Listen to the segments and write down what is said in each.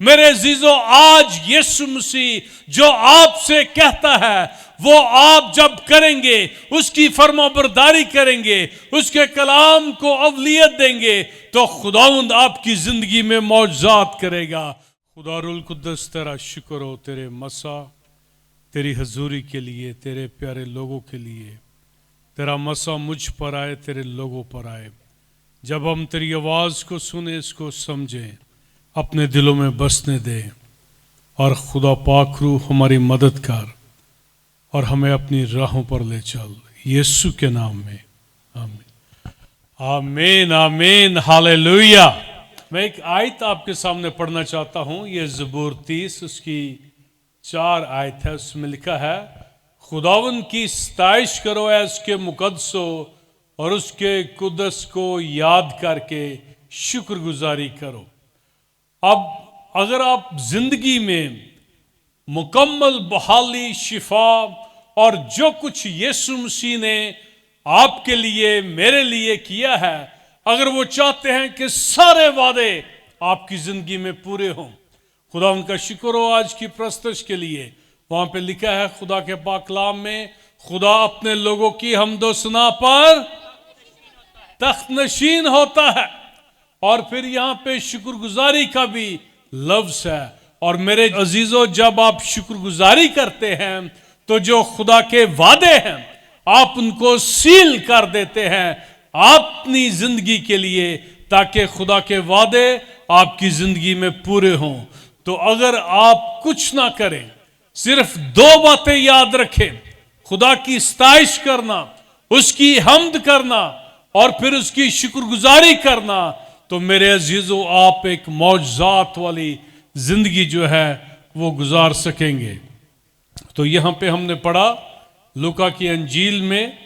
मेरे अजीजों, आज यीशु मसीह जो आपसे कहता है वो आप जब करेंगे, उसकी फरमाबरदारी करेंगे, उसके कलाम को अवलियत देंगे, तो खुदावंद आपकी जिंदगी में मौजज़ात करेगा। खुदारुल कुद्दस तेरा शुक्र हो तेरे मसा, तेरी हजूरी के लिए, तेरे प्यारे लोगों के लिए। तेरा मसा मुझ पर आए, तेरे लोगों पर आए। जब हम तेरी आवाज़ को सुने, इसको समझें, अपने दिलों में बसने दे। और खुदा पाक रूह हमारी मदद कर और हमें अपनी राहों पर ले चल, यीशु के नाम में, आमीन आमीन आमीन हालेलुया। मैं एक आयत आपके सामने पढ़ना चाहता हूँ। ये ज़बूर 30 उसकी 4 आयत है। उसमें लिखा है, खुदावन की सताइश करो ऐ उसके मुकद्दसो, और उसके कुद्दस को याद करके शुक्रगुजारी करो। अब अगर आप जिंदगी में मुकम्मल बहाली, शिफा और जो कुछ यीशु मसीह ने आपके लिए, मेरे लिए किया है, अगर वो चाहते हैं कि सारे वादे आपकी जिंदगी में पूरे हों, खुदा उनका शुक्र हो आज की प्रस्तुति के लिए। वहां पे लिखा है खुदा के पाक कलाम में, खुदा अपने लोगों की हमदो सना पर तख्त नशीन होता है। और फिर यहाँ पे शुक्रगुजारी का भी लफ्ज है। और मेरे अजीजों, जब आप शुक्रगुजारी करते हैं तो जो खुदा के वादे हैं आप उनको सील कर देते हैं अपनी जिंदगी के लिए, ताकि खुदा के वादे आपकी जिंदगी में पूरे हों। तो अगर आप कुछ ना करें, सिर्फ 2 बातें याद रखें, खुदा की सताइश करना, उसकी हम्द करना और फिर उसकी शुक्रगुजारी करना, तो मेरे अजीजों आप एक मौजज़ात वाली जिंदगी जो है वो गुजार सकेंगे। तो यहाँ पे हमने पढ़ा लूका की अंजील में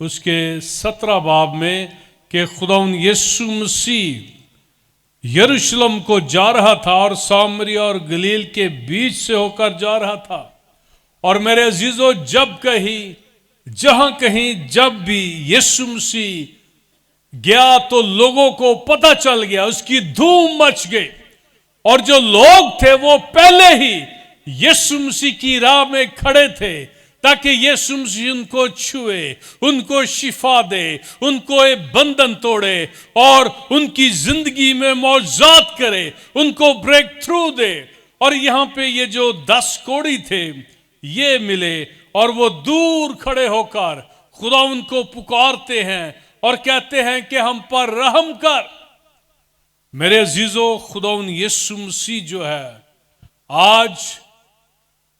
उसके 17 बाब में कि खुदावन यीशु मसीह यरूशलेम को जा रहा था और सामरिया और गलील के बीच से होकर जा रहा था। और मेरे अजीजों, जब कहीं, जहां कहीं, जब भी यीशु मसीह गया तो लोगों को पता चल गया, उसकी धूम मच गई। और जो लोग थे वो पहले ही यीशु मसीह की राह में खड़े थे, ताकि यीशु मसीह उनको छुए, उनको शिफा दे, उनको एक बंधन तोड़े और उनकी जिंदगी में मौजज़ात करे, उनको ब्रेक थ्रू दे। और यहाँ पे ये जो 10 कोढ़ी थे ये मिले और वो दूर खड़े होकर खुदा उनको पुकारते हैं और कहते हैं कि हम पर रहम कर। मेरे अजीजों, खुदावन यीशु मसीह जो है आज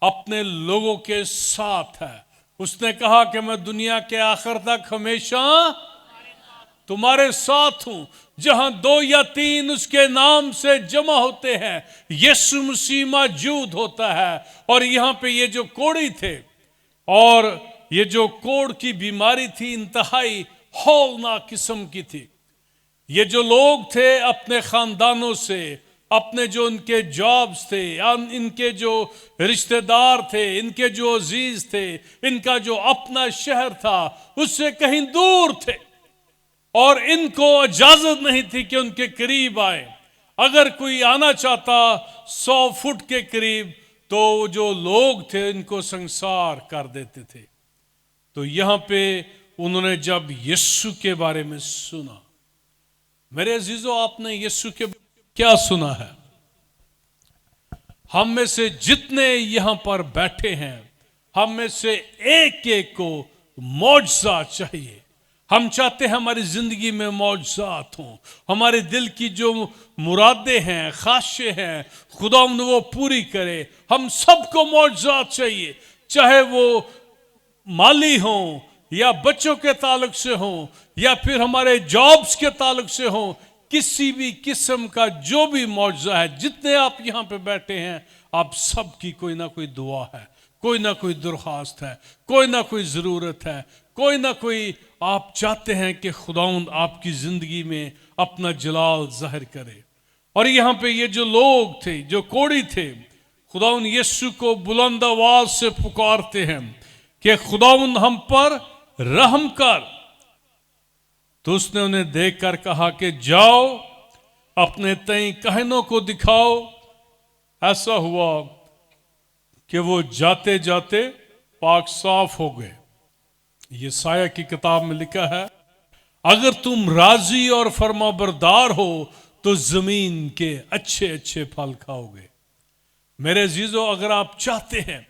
अपने लोगों के साथ है। उसने कहा कि मैं दुनिया के आखिर तक हमेशा तुम्हारे साथ हूं। जहां 2 या 3 उसके नाम से जमा होते हैं, यीशु मसीह मौजूद होता है। और यहां पे ये जो कोढ़ी थे, और ये जो कोढ़ की बीमारी थी इंतहाई हौलनाक किस्म की थी। ये जो लोग थे अपने खानदानों से, अपने जो इनके जॉब्स थे, इनके जो रिश्तेदार थे, इनके जो अजीज थे, इनका जो अपना शहर था, उससे कहीं दूर थे और इनको इजाजत नहीं थी कि उनके करीब आए। अगर कोई आना चाहता 100 फुट के करीब, तो जो लोग थे इनको संसार कर देते थे। तो यहां पे उन्होंने जब यीशु के बारे में सुना, मेरे अजीजों, आपने यीशु के क्या सुना है? हम में से जितने यहां पर बैठे हैं, हम में से एक एक को मौजज़ा चाहिए। हम चाहते हैं हमारी जिंदगी में मौजज़ात हों, हमारे दिल की जो मुरादें हैं, ख्वाहिशें हैं, खुदा वो पूरी करे। हम सबको मौजज़ात चाहिए, चाहे वो माली हों या बच्चों के ताल्लुक से हों या फिर हमारे जॉब्स के ताल्लुक से हों। किसी भी किस्म का जो भी मौजज़ा है, जितने आप यहाँ पे बैठे हैं, आप सब की कोई ना कोई दुआ है, कोई ना कोई दरख्वास्त है, कोई ना कोई ज़रूरत है, कोई ना कोई आप चाहते हैं कि खुदावंद आपकी ज़िंदगी में अपना जलाल ज़ाहिर करे। और यहाँ पे ये जो लोग थे, जो कोढ़ी थे, खुदावंद यीशु को बुलंद आवाज से पुकारते हैं कि खुदावंद हम पर रहम कर। तो उसने उन्हें देखकर कहा कि जाओ, अपने तई कहनों को दिखाओ ऐसा हुआ कि वो जाते जाते पाक साफ हो गए। ये साया की किताब में लिखा है, अगर तुम राजी और फरमाबरदार हो तो जमीन के अच्छे अच्छे फल खाओगे। मेरे अजीजों, अगर आप चाहते हैं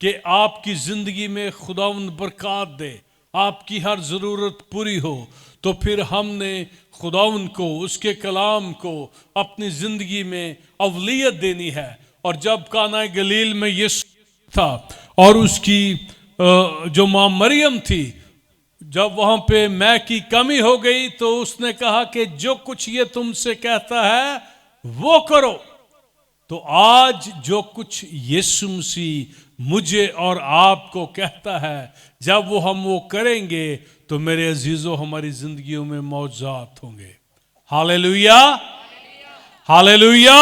कि आपकी जिंदगी में खुदावंद बरकत दे, आपकी हर जरूरत पूरी हो, तो फिर हमने खुदावंद को, उसके कलाम को अपनी जिंदगी में अवलियत देनी है। और जब काना गलील में यीशु था और उसकी जो मां मरियम थी, जब वहां पे मैं की कमी हो गई तो उसने कहा कि जो कुछ ये तुमसे कहता है वो करो। तो आज जो कुछ यीशु मसीह मुझे और आपको कहता है, जब वो करेंगे तो मेरे अजीजों हमारी जिंदगियों में मौजूद होंगे। Hallelujah, hallelujah.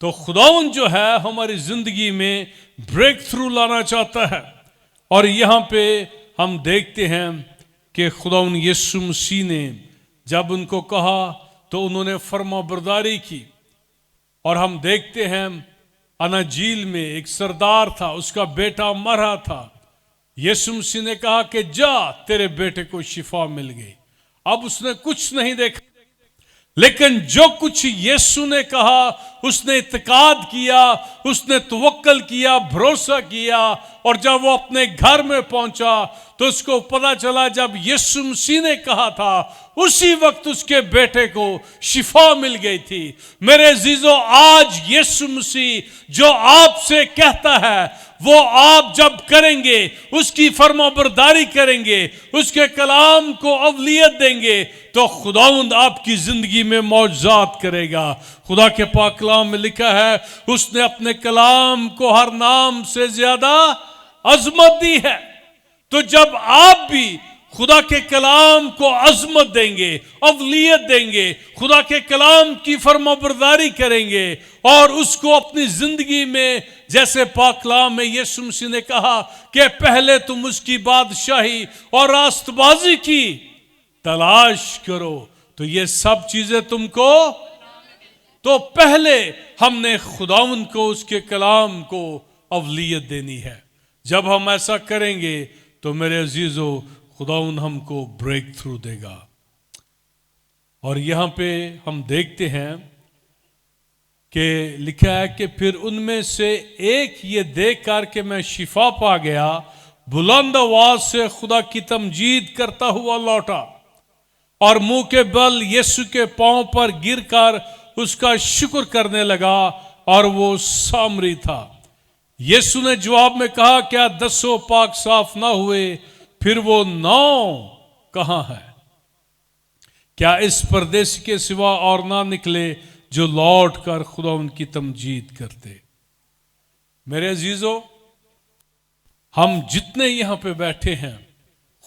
तो खुदावंद जो है हमारी जिंदगी में ब्रेक थ्रू लाना चाहता है। और यहां पे हम देखते हैं कि खुदावंद यीशु मसीह ने जब उनको कहा तो उन्होंने फरमाबरदारी की। और हम देखते हैं अनाजील में एक सरदार था, उसका बेटा मरा था। यीशु मसीह ने कहा कि जा, तेरे बेटे को शिफा मिल गई। अब उसने कुछ नहीं देखा, लेकिन जो कुछ यीशु ने कहा उसने इत्तेकाद किया, उसने तवक्कल किया, भरोसा किया। और जब वो अपने घर में पहुंचा तो उसको पता चला जब यीशु मसीह ने कहा था उसी वक्त उसके बेटे को शिफा मिल गई थी। मेरे अजीजों, आज यीशु मसीह जो आपसे कहता है वो आप जब करेंगे, उसकी फरमाबरदारी करेंगे, उसके कलाम को अवलियत देंगे, तो खुदावंद आपकी जिंदगी में मौजूद करेगा। खुदा के पाक कलाम में लिखा है, उसने अपने कलाम को हर नाम से ज्यादा अजमत दी है। तो जब आप भी खुदा के कलाम को अजमत देंगे, अवलियत देंगे, खुदा के कलाम की फरमाबरदारी करेंगे और उसको अपनी जिंदगी में, जैसे पाक कलाम में यीशु मसीह ने कहा कि पहले तुम उसकी बादशाही और रास्तबाजी की तलाश करो तो ये सब चीजें तुमको। तो पहले हमने खुदावंद को, उसके कलाम को अवलियत देनी है। जब हम ऐसा करेंगे तो मेरे अजीजों खुदावंद हमको ब्रेक थ्रू देगा। और यहां पे हम देखते हैं कि लिखा है कि फिर उनमें से एक ये देख कर के मैं शिफा पा गया, बुलंद आवाज से खुदा की तमजीद करता हुआ लौटा और मुंह के बल यीशु के पांव पर गिरकर उसका शुक्र करने लगा और वो सामरी था। यीशु ने जवाब में कहा, क्या 10 पाक साफ ना हुए? फिर वो 9 कहां है? क्या इस परदेसी के सिवा और ना निकले जो लौट कर खुदा उनकी तमजीद करते? मेरे अजीजों, हम जितने यहां पे बैठे हैं,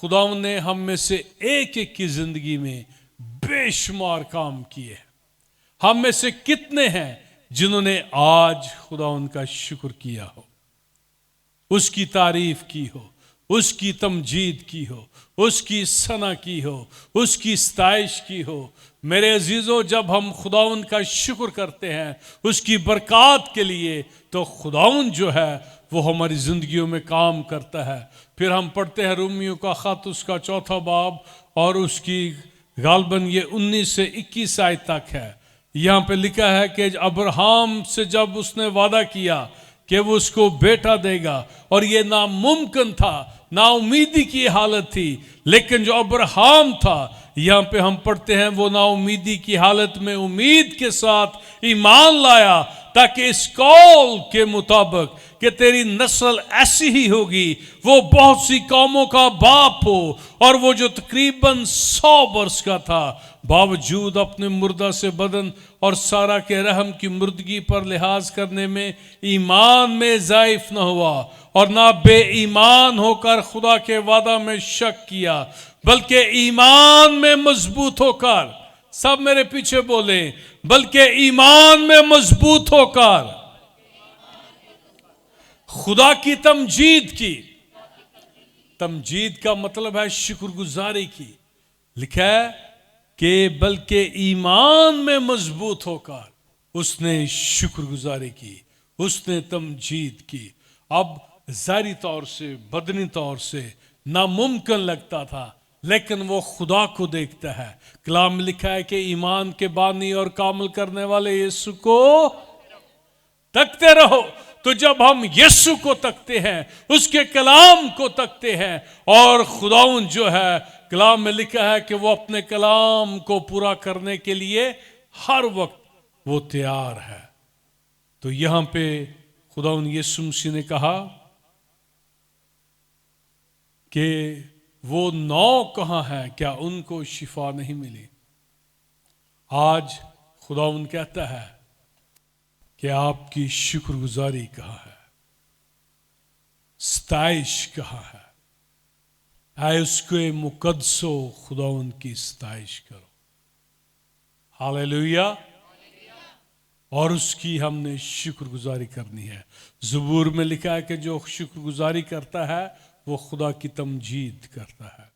खुदा ने हम में से एक एक की जिंदगी में बेशुमार काम किए हैं। हम में से कितने हैं जिन्होंने आज खुदा उनका शुक्र किया हो, उसकी तारीफ की हो, उसकी तमजीद की हो, उसकी सना की हो, उसकी सताइश की हो। मेरे अजीजों, जब हम खुदावंद का शुक्र करते हैं उसकी बरकत के लिए, तो खुदावंद जो है वो हमारी जिंदगियों में काम करता है। फिर हम पढ़ते हैं रोमियो का खत, उसका 4 बाब और उसकी गालबन ये 19 से 21 आयत तक है। यहाँ पे लिखा है कि अब्राहम से जब उसने वादा किया कि वो उसको बेटा देगा, और ये नामुमकिन था, नाउमीदी की हालत थी, लेकिन जो अब्राहम था, यहाँ पे हम पढ़ते हैं वो नाउमीदी की हालत में उम्मीद के साथ ईमान लाया, ताकि इस कौल के मुताबिक कि तेरी नस्ल ऐसी ही होगी, वो बहुत सी कौमों का बाप हो। और वो जो तकरीबन 100 वर्ष का था, बावजूद अपने मुर्दा से बदन और सारा के रहम की मुर्दगी पर लिहाज करने में ईमान में ज़ाइफ न हुआ और ना बेईमान होकर खुदा के वादा में शक किया, बल्कि ईमान में मजबूत होकर, सब मेरे पीछे बोले, बल्कि ईमान में मजबूत होकर खुदा की तमजीद की। तमजीद का मतलब है शुक्रगुजारी की। लिखा है कि बल्कि ईमान में मजबूत होकर, उसने शुक्रगुजारी की, उसने तमजीद की। अब ज़ाहिरी तौर से, बदनी तौर से नामुमकिन लगता था, लेकिन वो खुदा को देखता है। कलाम में लिखा है कि ईमान के बानी और कामिल करने वाले यीशु को तकते रहो। तो जब हम यीशु को तकते हैं, उसके कलाम को तकते हैं, और खुदाउन जो है, कलाम में लिखा है कि वो अपने कलाम को पूरा करने के लिए हर वक्त वो तैयार है। तो यहां पे खुदाउन यीशु मसीह ने कहा कि वो 9 कहां है, क्या उनको शिफा नहीं मिली? आज खुदाउन कहता है कि आपकी शुक्रगुजारी कहाँ है, सताइश कहाँ है? आए उसके मुकद्दसो खुदाउन की सताइश करो। हालेलुया। और उसकी हमने शुक्रगुजारी करनी है। ज़बूर में लिखा है कि जो शुक्रगुजारी करता है वो खुदा की तमजीद करता है।